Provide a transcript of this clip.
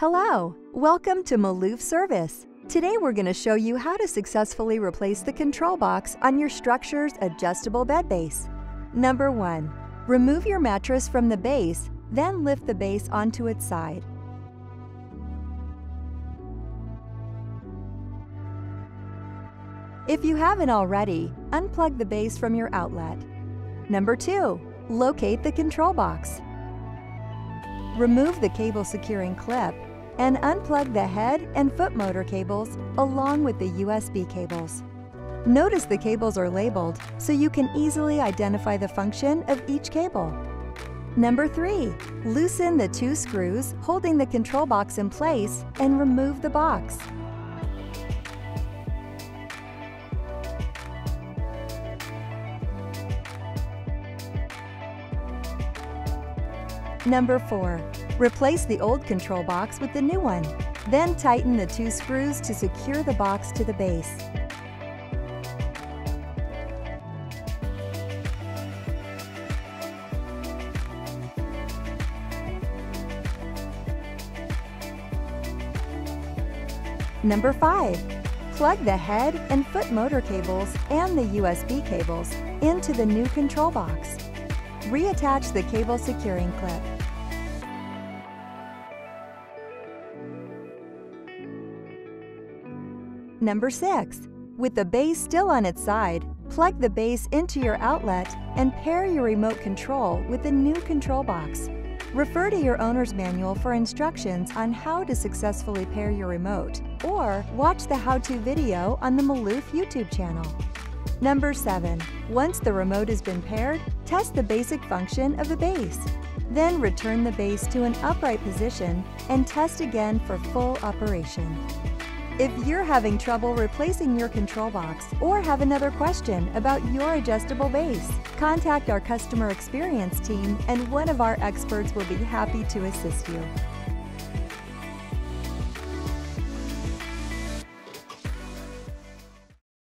Hello, welcome to Malouf Service. Today we're going to show you how to successfully replace the control box on your structure's adjustable bed base. Number 1. Remove your mattress from the base, then lift the base onto its side. If you haven't already, unplug the base from your outlet. Number 2. Locate the control box. Remove the cable securing clip and unplug the head and foot motor cables along with the USB cables. Notice the cables are labeled so you can easily identify the function of each cable. Number 3. Loosen the 2 screws holding the control box in place and remove the box. Number 4. Replace the old control box with the new one. Then tighten the 2 screws to secure the box to the base. Number 5. Plug the head and foot motor cables and the USB cables into the new control box. Reattach the cable securing clip. Number 6. With the base still on its side, plug the base into your outlet and pair your remote control with the new control box. Refer to your owner's manual for instructions on how to successfully pair your remote, or watch the how-to video on the Malouf YouTube channel. Number 7. Once the remote has been paired, test the basic function of the base. Then return the base to an upright position and test again for full operation. If you're having trouble replacing your control box or have another question about your adjustable base, contact our customer experience team and one of our experts will be happy to assist you.